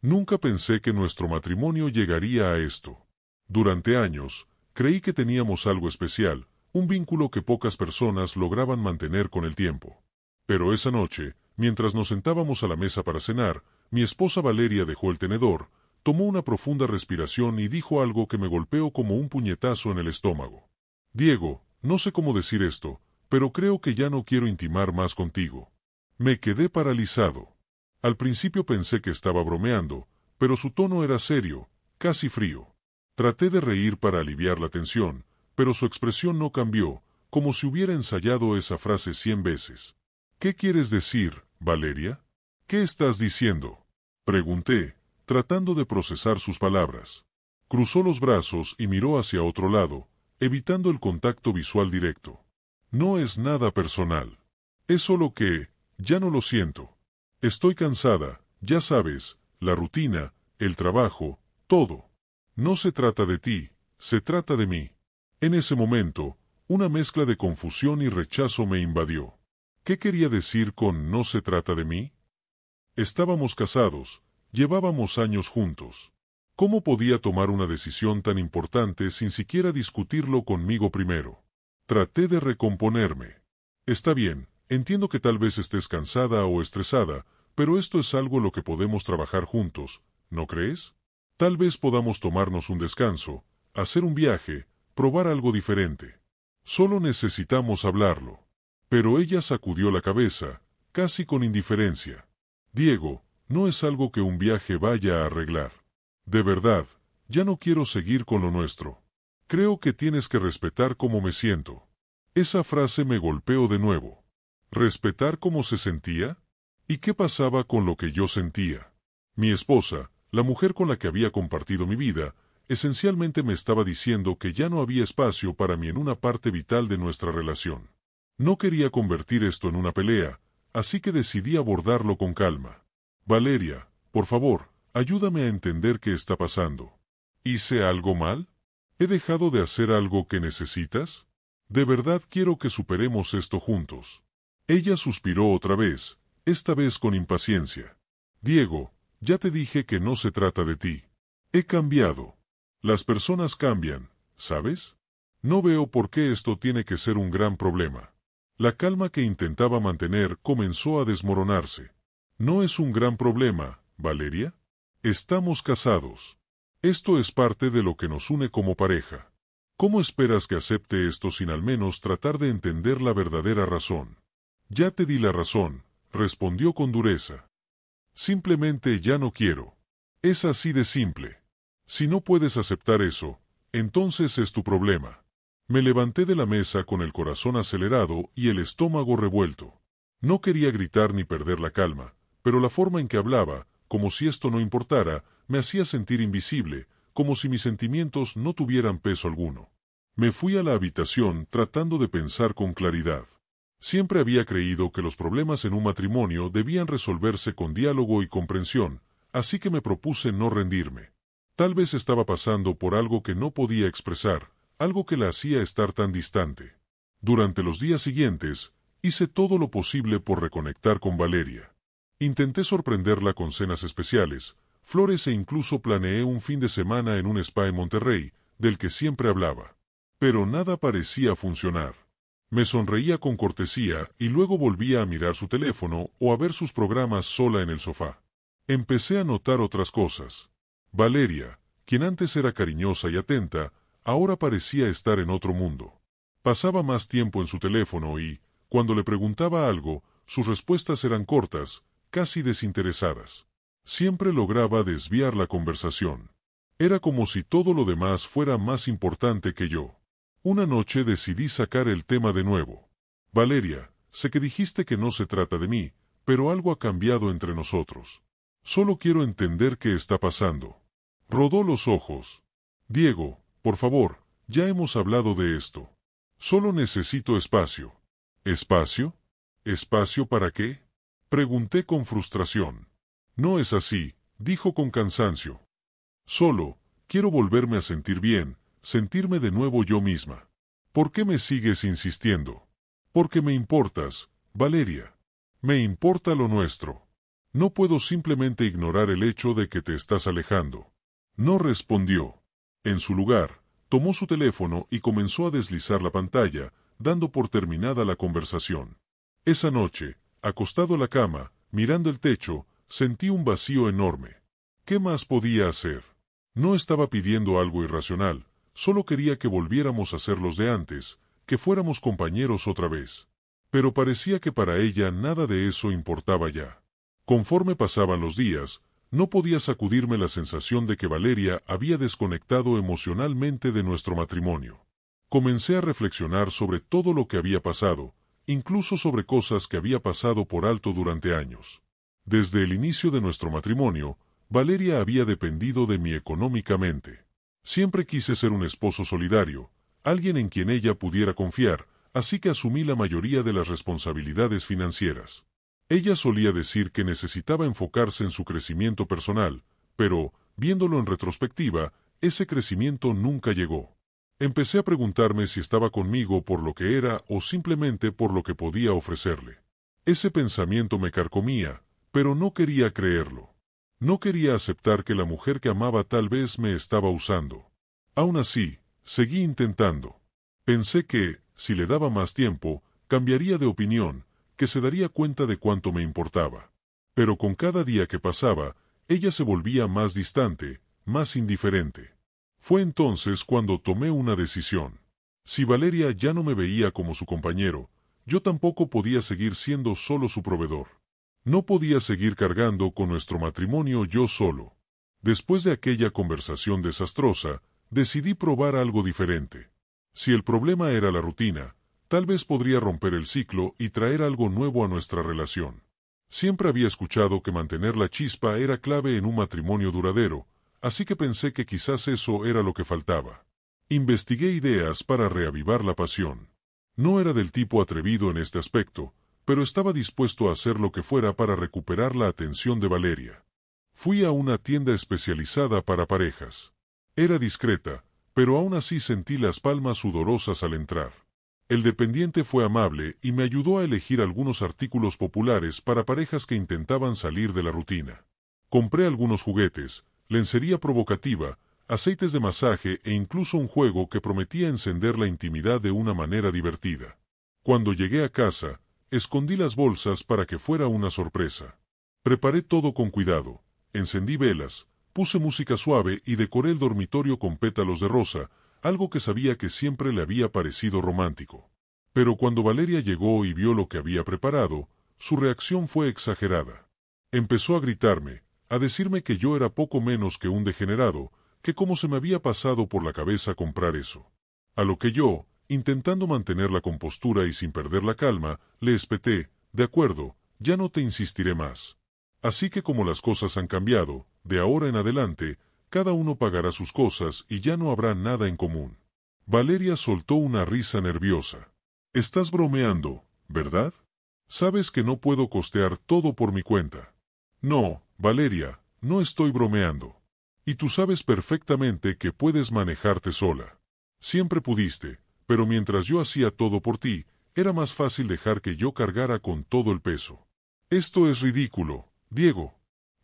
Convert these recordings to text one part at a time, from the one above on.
Nunca pensé que nuestro matrimonio llegaría a esto. Durante años, creí que teníamos algo especial, un vínculo que pocas personas lograban mantener con el tiempo. Pero esa noche, mientras nos sentábamos a la mesa para cenar, mi esposa Valeria dejó el tenedor, tomó una profunda respiración y dijo algo que me golpeó como un puñetazo en el estómago. Diego, no sé cómo decir esto, pero creo que ya no quiero intimar más contigo. Me quedé paralizado. Al principio pensé que estaba bromeando, pero su tono era serio, casi frío. Traté de reír para aliviar la tensión, pero su expresión no cambió, como si hubiera ensayado esa frase 100 veces. ¿Qué quieres decir, Valeria? ¿Qué estás diciendo? Pregunté, tratando de procesar sus palabras. Cruzó los brazos y miró hacia otro lado, evitando el contacto visual directo. No es nada personal. Es solo que, ya no lo siento. Estoy cansada, ya sabes, la rutina, el trabajo, todo. No se trata de ti, se trata de mí. En ese momento, una mezcla de confusión y rechazo me invadió. ¿Qué quería decir con no se trata de mí? Estábamos casados, llevábamos años juntos. ¿Cómo podía tomar una decisión tan importante sin siquiera discutirlo conmigo primero? Traté de recomponerme. Está bien, entiendo que tal vez estés cansada o estresada, pero esto es algo lo que podemos trabajar juntos, ¿no crees? Tal vez podamos tomarnos un descanso, hacer un viaje, probar algo diferente. Solo necesitamos hablarlo. Pero ella sacudió la cabeza, casi con indiferencia. Diego, no es algo que un viaje vaya a arreglar. De verdad, ya no quiero seguir con lo nuestro. Creo que tienes que respetar cómo me siento. Esa frase me golpeó de nuevo. ¿Respetar cómo se sentía? ¿Y qué pasaba con lo que yo sentía? Mi esposa, la mujer con la que había compartido mi vida, esencialmente me estaba diciendo que ya no había espacio para mí en una parte vital de nuestra relación. No quería convertir esto en una pelea, así que decidí abordarlo con calma. Valeria, por favor, ayúdame a entender qué está pasando. ¿Hice algo mal? ¿He dejado de hacer algo que necesitas? De verdad quiero que superemos esto juntos. Ella suspiró otra vez, esta vez con impaciencia. Diego, ya te dije que no se trata de ti. He cambiado. Las personas cambian, ¿sabes? No veo por qué esto tiene que ser un gran problema. La calma que intentaba mantener comenzó a desmoronarse. No es un gran problema, Valeria. Estamos casados. Esto es parte de lo que nos une como pareja. ¿Cómo esperas que acepte esto sin al menos tratar de entender la verdadera razón? Ya te di la razón, respondió con dureza. Simplemente ya no quiero. Es así de simple. Si no puedes aceptar eso, entonces es tu problema. Me levanté de la mesa con el corazón acelerado y el estómago revuelto. No quería gritar ni perder la calma, pero la forma en que hablaba, como si esto no importara, me hacía sentir invisible, como si mis sentimientos no tuvieran peso alguno. Me fui a la habitación tratando de pensar con claridad. Siempre había creído que los problemas en un matrimonio debían resolverse con diálogo y comprensión, así que me propuse no rendirme. Tal vez estaba pasando por algo que no podía expresar, algo que la hacía estar tan distante. Durante los días siguientes, hice todo lo posible por reconectar con Valeria. Intenté sorprenderla con cenas especiales, flores e incluso planeé un fin de semana en un spa en Monterrey, del que siempre hablaba. Pero nada parecía funcionar. Me sonreía con cortesía y luego volvía a mirar su teléfono o a ver sus programas sola en el sofá. Empecé a notar otras cosas. Valeria, quien antes era cariñosa y atenta, ahora parecía estar en otro mundo. Pasaba más tiempo en su teléfono y, cuando le preguntaba algo, sus respuestas eran cortas, casi desinteresadas. Siempre lograba desviar la conversación. Era como si todo lo demás fuera más importante que yo. Una noche decidí sacar el tema de nuevo. Valeria, sé que dijiste que no se trata de mí, pero algo ha cambiado entre nosotros. Solo quiero entender qué está pasando. Rodó los ojos. Diego, por favor, ya hemos hablado de esto. Solo necesito espacio. ¿Espacio? ¿Espacio para qué? Pregunté con frustración. No es así, dijo con cansancio. Solo, quiero volverme a sentir bien, sentirme de nuevo yo misma. ¿Por qué me sigues insistiendo? Porque me importas, Valeria. Me importa lo nuestro. No puedo simplemente ignorar el hecho de que te estás alejando. No respondió. En su lugar, tomó su teléfono y comenzó a deslizar la pantalla, dando por terminada la conversación. Esa noche, acostado en la cama, mirando el techo, sentí un vacío enorme. ¿Qué más podía hacer? No estaba pidiendo algo irracional, solo quería que volviéramos a ser los de antes, que fuéramos compañeros otra vez. Pero parecía que para ella nada de eso importaba ya. Conforme pasaban los días, no podía sacudirme la sensación de que Valeria había desconectado emocionalmente de nuestro matrimonio. Comencé a reflexionar sobre todo lo que había pasado, incluso sobre cosas que había pasado por alto durante años. Desde el inicio de nuestro matrimonio, Valeria había dependido de mí económicamente. Siempre quise ser un esposo solidario, alguien en quien ella pudiera confiar, así que asumí la mayoría de las responsabilidades financieras. Ella solía decir que necesitaba enfocarse en su crecimiento personal, pero, viéndolo en retrospectiva, ese crecimiento nunca llegó. Empecé a preguntarme si estaba conmigo por lo que era o simplemente por lo que podía ofrecerle. Ese pensamiento me carcomía, pero no quería creerlo. No quería aceptar que la mujer que amaba tal vez me estaba usando. Aún así, seguí intentando. Pensé que, si le daba más tiempo, cambiaría de opinión, que se daría cuenta de cuánto me importaba. Pero con cada día que pasaba, ella se volvía más distante, más indiferente. Fue entonces cuando tomé una decisión. Si Valeria ya no me veía como su compañero, yo tampoco podía seguir siendo solo su proveedor. No podía seguir cargando con nuestro matrimonio yo solo. Después de aquella conversación desastrosa, decidí probar algo diferente. Si el problema era la rutina, tal vez podría romper el ciclo y traer algo nuevo a nuestra relación. Siempre había escuchado que mantener la chispa era clave en un matrimonio duradero, así que pensé que quizás eso era lo que faltaba. Investigué ideas para reavivar la pasión. No era del tipo atrevido en este aspecto, pero estaba dispuesto a hacer lo que fuera para recuperar la atención de Valeria. Fui a una tienda especializada para parejas. Era discreta, pero aún así sentí las palmas sudorosas al entrar. El dependiente fue amable y me ayudó a elegir algunos artículos populares para parejas que intentaban salir de la rutina. Compré algunos juguetes, lencería provocativa, aceites de masaje e incluso un juego que prometía encender la intimidad de una manera divertida. Cuando llegué a casa, escondí las bolsas para que fuera una sorpresa. Preparé todo con cuidado, encendí velas, puse música suave y decoré el dormitorio con pétalos de rosa, algo que sabía que siempre le había parecido romántico. Pero cuando Valeria llegó y vio lo que había preparado, su reacción fue exagerada. Empezó a gritarme, a decirme que yo era poco menos que un degenerado, que cómo se me había pasado por la cabeza comprar eso. A lo que yo, intentando mantener la compostura y sin perder la calma, le espeté, de acuerdo, ya no te insistiré más. Así que como las cosas han cambiado, de ahora en adelante, cada uno pagará sus cosas y ya no habrá nada en común. Valeria soltó una risa nerviosa. Estás bromeando, ¿verdad? Sabes que no puedo costear todo por mi cuenta. No, Valeria, no estoy bromeando. Y tú sabes perfectamente que puedes manejarte sola. Siempre pudiste, pero mientras yo hacía todo por ti, era más fácil dejar que yo cargara con todo el peso. Esto es ridículo, Diego.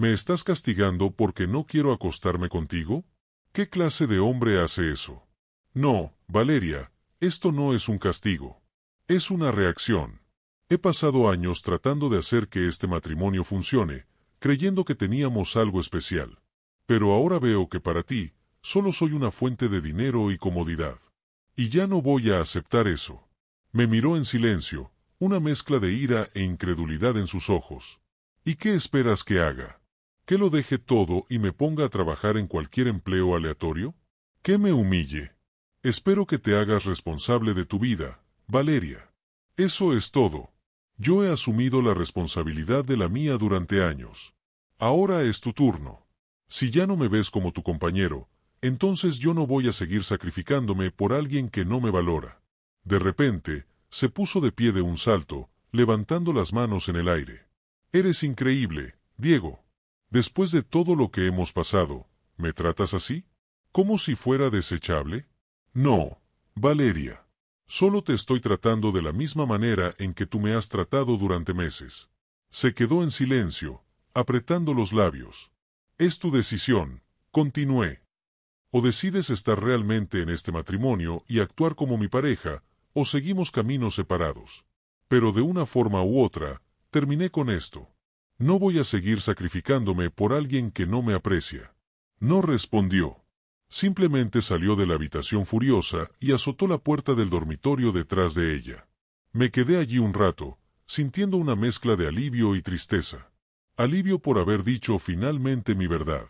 ¿Me estás castigando porque no quiero acostarme contigo? ¿Qué clase de hombre hace eso? No, Valeria, esto no es un castigo. Es una reacción. He pasado años tratando de hacer que este matrimonio funcione, creyendo que teníamos algo especial. Pero ahora veo que para ti, solo soy una fuente de dinero y comodidad. Y ya no voy a aceptar eso. Me miró en silencio, una mezcla de ira e incredulidad en sus ojos. ¿Y qué esperas que haga? ¿Que lo deje todo y me ponga a trabajar en cualquier empleo aleatorio? ¿Que me humille? Espero que te hagas responsable de tu vida, Valeria. Eso es todo. Yo he asumido la responsabilidad de la mía durante años. Ahora es tu turno. Si ya no me ves como tu compañero, entonces yo no voy a seguir sacrificándome por alguien que no me valora. De repente, se puso de pie de un salto, levantando las manos en el aire. Eres increíble, Diego. Después de todo lo que hemos pasado, ¿me tratas así? ¿Como si fuera desechable? No, Valeria. Solo te estoy tratando de la misma manera en que tú me has tratado durante meses. Se quedó en silencio, apretando los labios. Es tu decisión, continué. O decides estar realmente en este matrimonio y actuar como mi pareja, o seguimos caminos separados. Pero de una forma u otra, terminé con esto. No voy a seguir sacrificándome por alguien que no me aprecia. No respondió. Simplemente salió de la habitación furiosa y azotó la puerta del dormitorio detrás de ella. Me quedé allí un rato, sintiendo una mezcla de alivio y tristeza. Alivio por haber dicho finalmente mi verdad.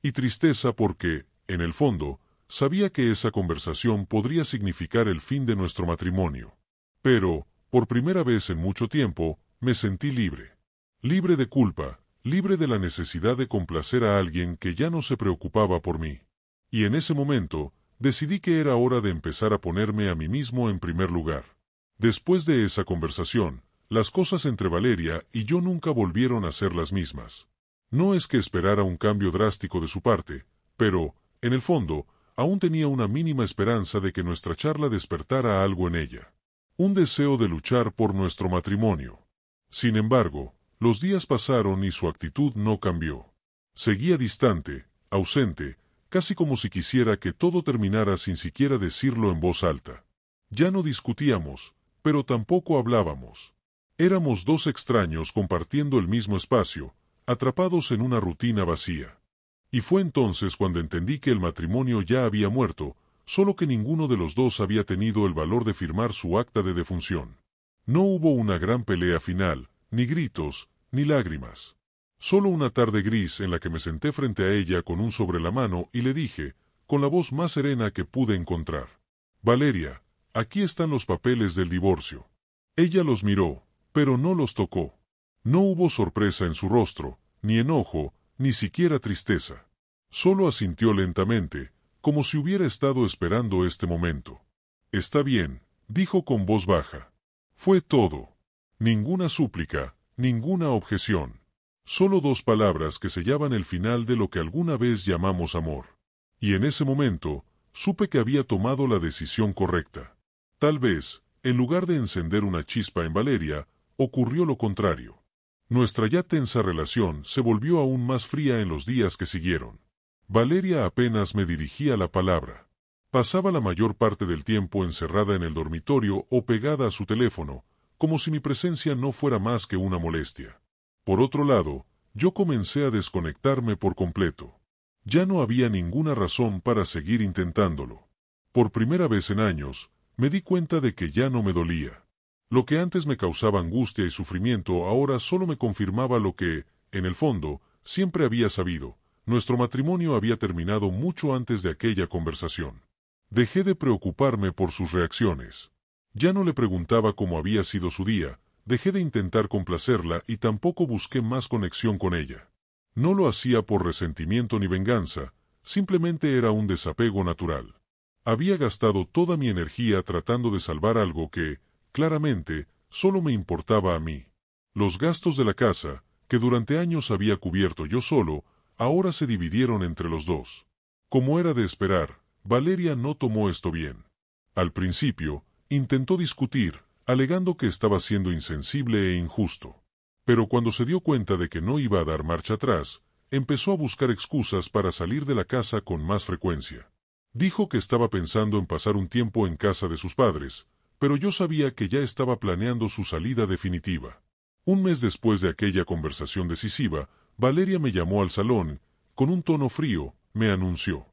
Y tristeza porque, en el fondo, sabía que esa conversación podría significar el fin de nuestro matrimonio. Pero, por primera vez en mucho tiempo, me sentí libre. Libre de culpa, libre de la necesidad de complacer a alguien que ya no se preocupaba por mí. Y en ese momento, decidí que era hora de empezar a ponerme a mí mismo en primer lugar. Después de esa conversación, las cosas entre Valeria y yo nunca volvieron a ser las mismas. No es que esperara un cambio drástico de su parte, pero, en el fondo, aún tenía una mínima esperanza de que nuestra charla despertara algo en ella. Un deseo de luchar por nuestro matrimonio. Sin embargo, los días pasaron y su actitud no cambió. Seguía distante, ausente, casi como si quisiera que todo terminara sin siquiera decirlo en voz alta. Ya no discutíamos, pero tampoco hablábamos. Éramos dos extraños compartiendo el mismo espacio, atrapados en una rutina vacía. Y fue entonces cuando entendí que el matrimonio ya había muerto, solo que ninguno de los dos había tenido el valor de firmar su acta de defunción. No hubo una gran pelea final, ni gritos, ni lágrimas. Solo una tarde gris en la que me senté frente a ella con un sobre la mano y le dije, con la voz más serena que pude encontrar: Valeria, aquí están los papeles del divorcio. Ella los miró, pero no los tocó. No hubo sorpresa en su rostro, ni enojo, ni siquiera tristeza. Solo asintió lentamente, como si hubiera estado esperando este momento. Está bien, dijo con voz baja. Fue todo. Ninguna súplica, ninguna objeción. Solo dos palabras que sellaban el final de lo que alguna vez llamamos amor. Y en ese momento, supe que había tomado la decisión correcta. Tal vez, en lugar de encender una chispa en Valeria, ocurrió lo contrario. Nuestra ya tensa relación se volvió aún más fría en los días que siguieron. Valeria apenas me dirigía la palabra. Pasaba la mayor parte del tiempo encerrada en el dormitorio o pegada a su teléfono, como si mi presencia no fuera más que una molestia. Por otro lado, yo comencé a desconectarme por completo. Ya no había ninguna razón para seguir intentándolo. Por primera vez en años, me di cuenta de que ya no me dolía. Lo que antes me causaba angustia y sufrimiento ahora solo me confirmaba lo que, en el fondo, siempre había sabido: nuestro matrimonio había terminado mucho antes de aquella conversación. Dejé de preocuparme por sus reacciones. Ya no le preguntaba cómo había sido su día, dejé de intentar complacerla y tampoco busqué más conexión con ella. No lo hacía por resentimiento ni venganza, simplemente era un desapego natural. Había gastado toda mi energía tratando de salvar algo que, claramente, solo me importaba a mí. Los gastos de la casa, que durante años había cubierto yo solo, ahora se dividieron entre los dos. Como era de esperar, Valeria no tomó esto bien. Al principio, intentó discutir, alegando que estaba siendo insensible e injusto. Pero cuando se dio cuenta de que no iba a dar marcha atrás, empezó a buscar excusas para salir de la casa con más frecuencia. Dijo que estaba pensando en pasar un tiempo en casa de sus padres, pero yo sabía que ya estaba planeando su salida definitiva. Un mes después de aquella conversación decisiva, Valeria me llamó al salón, con un tono frío, me anunció: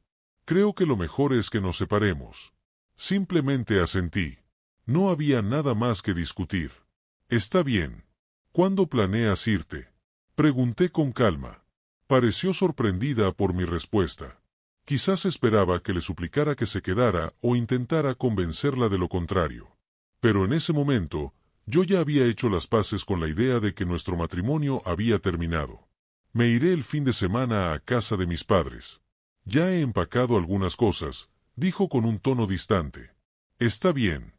creo que lo mejor es que nos separemos. Simplemente asentí. No había nada más que discutir. Está bien. ¿Cuándo planeas irte? Pregunté con calma. Pareció sorprendida por mi respuesta. Quizás esperaba que le suplicara que se quedara o intentara convencerla de lo contrario. Pero en ese momento, yo ya había hecho las paces con la idea de que nuestro matrimonio había terminado. Me iré el fin de semana a casa de mis padres. Ya he empacado algunas cosas, dijo con un tono distante. Está bien.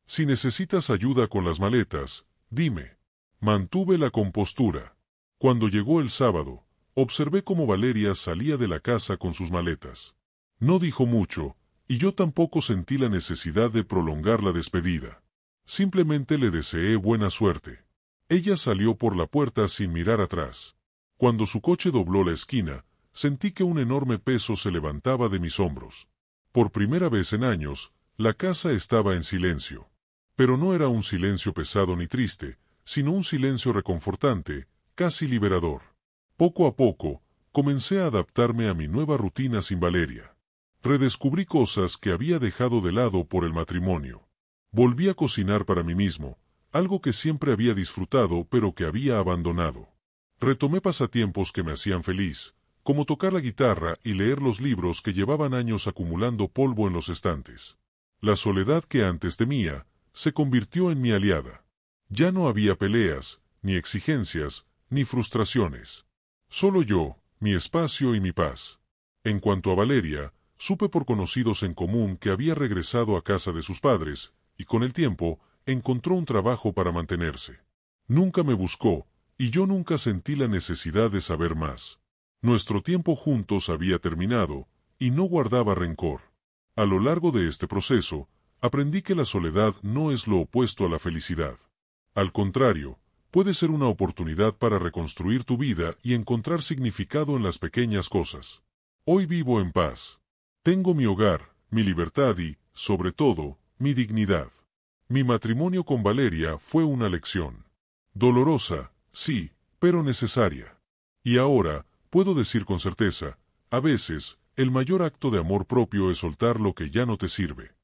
Si necesitas ayuda con las maletas, dime. Mantuve la compostura. Cuando llegó el sábado, observé cómo Valeria salía de la casa con sus maletas. No dijo mucho, y yo tampoco sentí la necesidad de prolongar la despedida. Simplemente le deseé buena suerte. Ella salió por la puerta sin mirar atrás. Cuando su coche dobló la esquina, sentí que un enorme peso se levantaba de mis hombros. Por primera vez en años, la casa estaba en silencio. Pero no era un silencio pesado ni triste, sino un silencio reconfortante, casi liberador. Poco a poco, comencé a adaptarme a mi nueva rutina sin Valeria. Redescubrí cosas que había dejado de lado por el matrimonio. Volví a cocinar para mí mismo, algo que siempre había disfrutado pero que había abandonado. Retomé pasatiempos que me hacían feliz, como tocar la guitarra y leer los libros que llevaban años acumulando polvo en los estantes. La soledad que antes temía, se convirtió en mi aliada. Ya no había peleas, ni exigencias, ni frustraciones. Solo yo, mi espacio y mi paz. En cuanto a Valeria, supe por conocidos en común que había regresado a casa de sus padres, y con el tiempo, encontró un trabajo para mantenerse. Nunca me buscó, y yo nunca sentí la necesidad de saber más. Nuestro tiempo juntos había terminado, y no guardaba rencor. A lo largo de este proceso, aprendí que la soledad no es lo opuesto a la felicidad. Al contrario, puede ser una oportunidad para reconstruir tu vida y encontrar significado en las pequeñas cosas. Hoy vivo en paz. Tengo mi hogar, mi libertad y, sobre todo, mi dignidad. Mi matrimonio con Valeria fue una lección. Dolorosa, sí, pero necesaria. Y ahora, puedo decir con certeza, a veces, el mayor acto de amor propio es soltar lo que ya no te sirve.